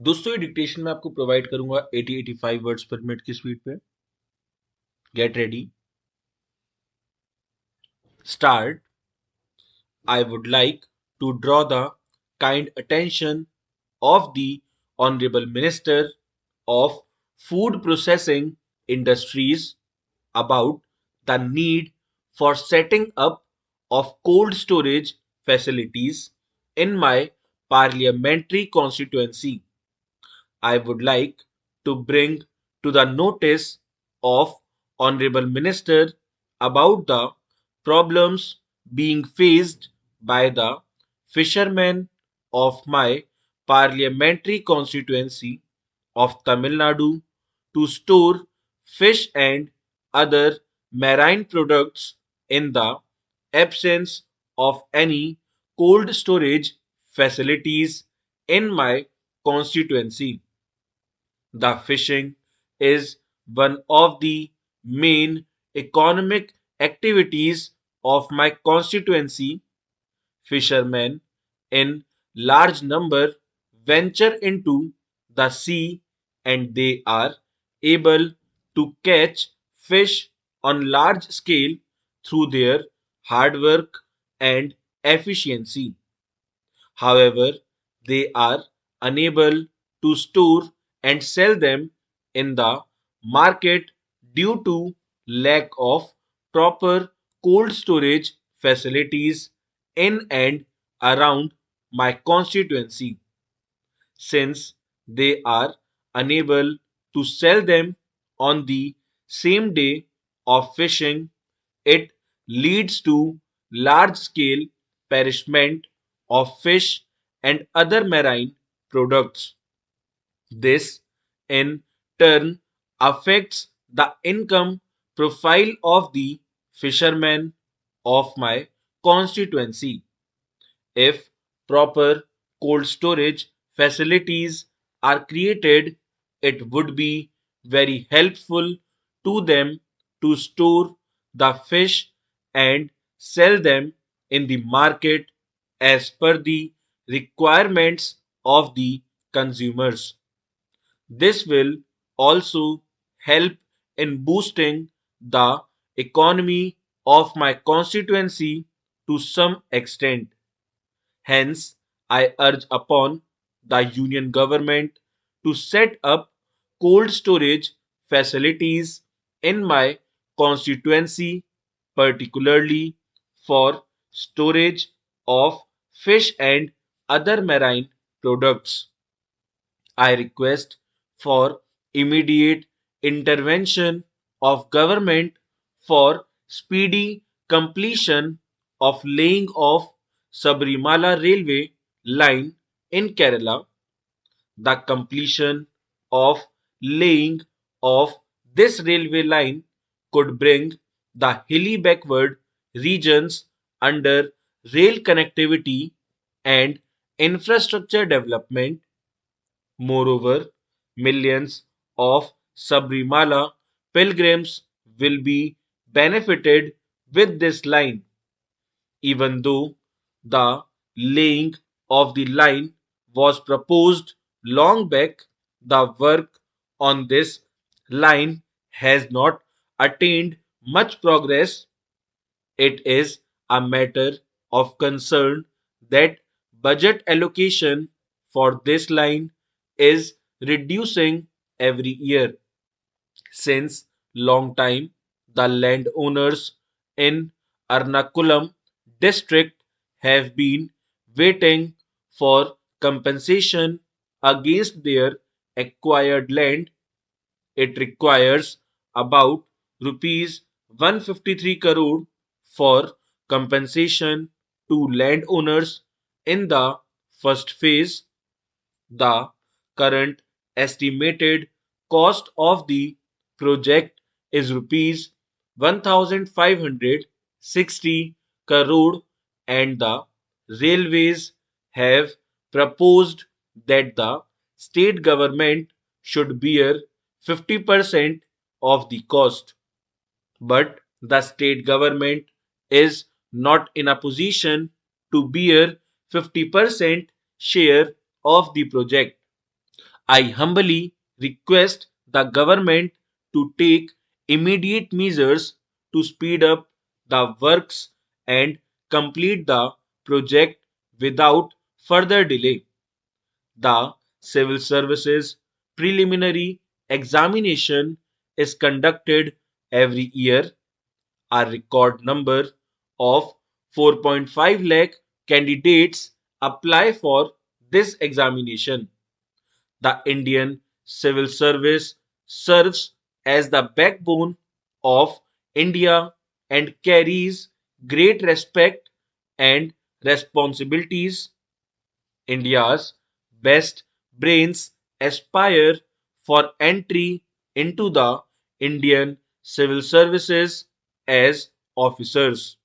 दोस्तों ये डिक्टेशन मैं आपको प्रोवाइड करूंगा 80-85 वर्ड्स पर मिनट की स्पीड पे। Get ready, start. I would like to draw the kind attention of the Honorable Minister of Food Processing Industries about the need for setting up of cold storage facilities in my parliamentary constituency. I would like to bring to the notice of Honorable Minister about the problems being faced by the fishermen of my parliamentary constituency of Tamil Nadu to store fish and other marine products in the absence of any cold storage facilities in my constituency. The fishing is one of the main economic activities of my constituency. Fishermen in large number venture into the sea and they are able to catch fish on large scale through their hard work and efficiency. However, they are unable to store and sell them in the market due to lack of proper cold storage facilities in and around my constituency. Since they are unable to sell them on the same day of fishing, it leads to large scale perishment of fish and other marine products. This, in turn, affects the income profile of the fishermen of my constituency. If proper cold storage facilities are created, it would be very helpful to them to store the fish and sell them in the market as per the requirements of the consumers. This will also help in boosting the economy of my constituency to some extent. Hence, I urge upon the union government to set up cold storage facilities in my constituency, particularly for storage of fish and other marine products. I request for immediate intervention of government for speedy completion of laying of Sabrimala railway line in Kerala. The completion of laying of this railway line could bring the hilly backward regions under rail connectivity and infrastructure development. Moreover, millions of Sabrimala pilgrims will be benefited with this line. Even though the laying of the line was proposed long back, the work on this line has not attained much progress. It is a matter of concern that budget allocation for this line is reducing every year. Since long time, the landowners in Ernakulam district have been waiting for compensation against their acquired land. It requires about rupees 153 crore for compensation to landowners in the first phase. The current estimated cost of the project is rupees 1560 crore and the railways have proposed that the state government should bear 50% of the cost. But the state government is not in a position to bear 50% share of the project. I humbly request the government to take immediate measures to speed up the works and complete the project without further delay. The Civil Services Preliminary Examination is conducted every year. A record number of 4.5 lakh candidates apply for this examination. The Indian civil service serves as the backbone of India and carries great respect and responsibilities. India's best brains aspire for entry into the Indian civil services as officers.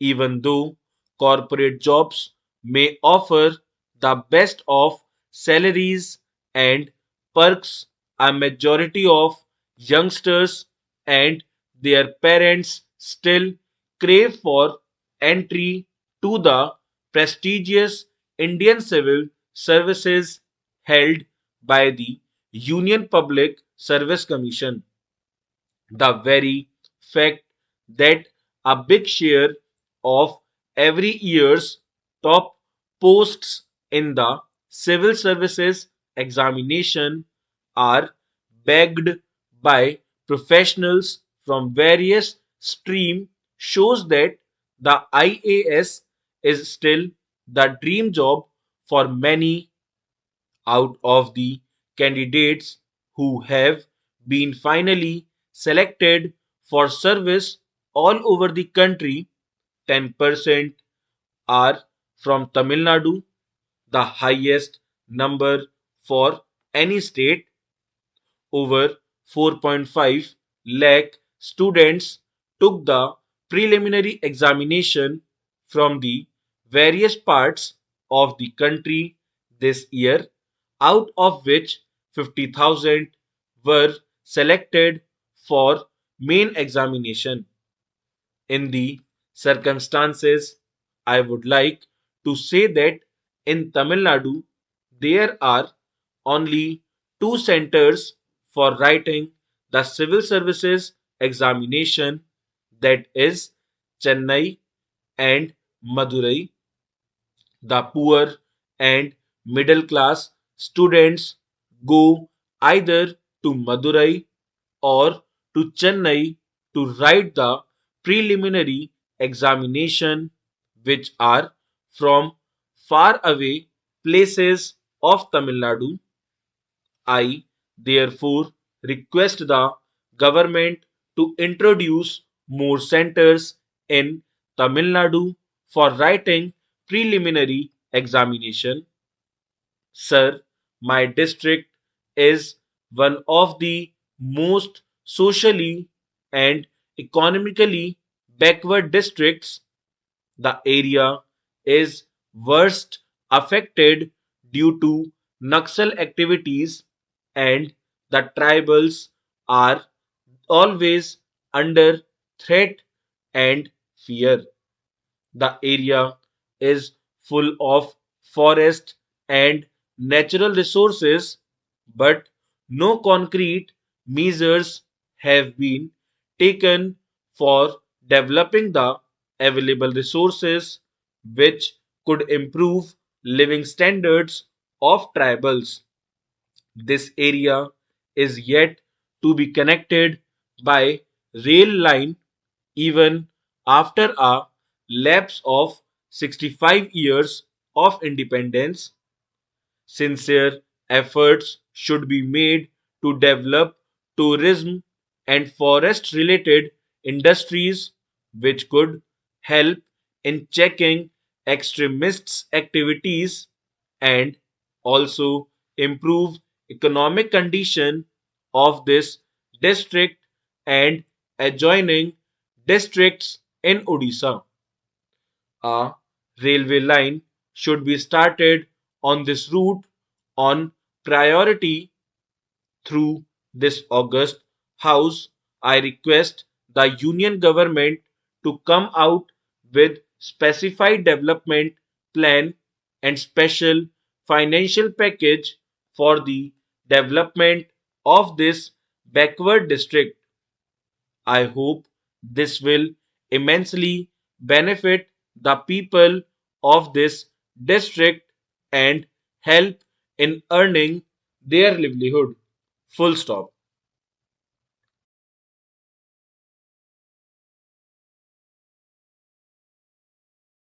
Even though corporate jobs may offer the best of salaries and perks, a majority of youngsters and their parents still crave for entry to the prestigious Indian civil services held by the Union Public Service Commission. The very fact that a big share of every year's top posts in the civil services examination are bagged by professionals from various streams shows that the IAS is still the dream job for many. Out of the candidates who have been finally selected for service all over the country, 10% are from Tamil Nadu, the highest number for any state. Over 4.5 lakh students took the preliminary examination from the various parts of the country this year, out of which 50,000 were selected for main examination. In the circumstances, I would like to say that in Tamil Nadu, there are only two centers for writing the civil services examination, that is Chennai and Madurai. The poor and middle class students go either to Madurai or to Chennai to write the preliminary examination, which are from far away places of Tamil Nadu. I therefore request the government to introduce more centers in Tamil Nadu for writing preliminary examination. Sir, my district is one of the most socially and economically backward districts. The area is worst affected due to Naxal activities, and the tribals are always under threat and fear. The area is full of forest and natural resources, but no concrete measures have been taken for developing the available resources which could improve living standards of tribals. This area is yet to be connected by rail line even after a lapse of 65 years of independence. Sincere efforts should be made to develop tourism and forest related industries which could help in checking extremists' activities and also improve economic condition of this district and adjoining districts in Odisha. A railway line should be started on this route on priority through this August House. I request the Union government to come out with specified development plan and special financial package for the development of this backward district. I hope this will immensely benefit the people of this district and help in earning their livelihood. Full stop.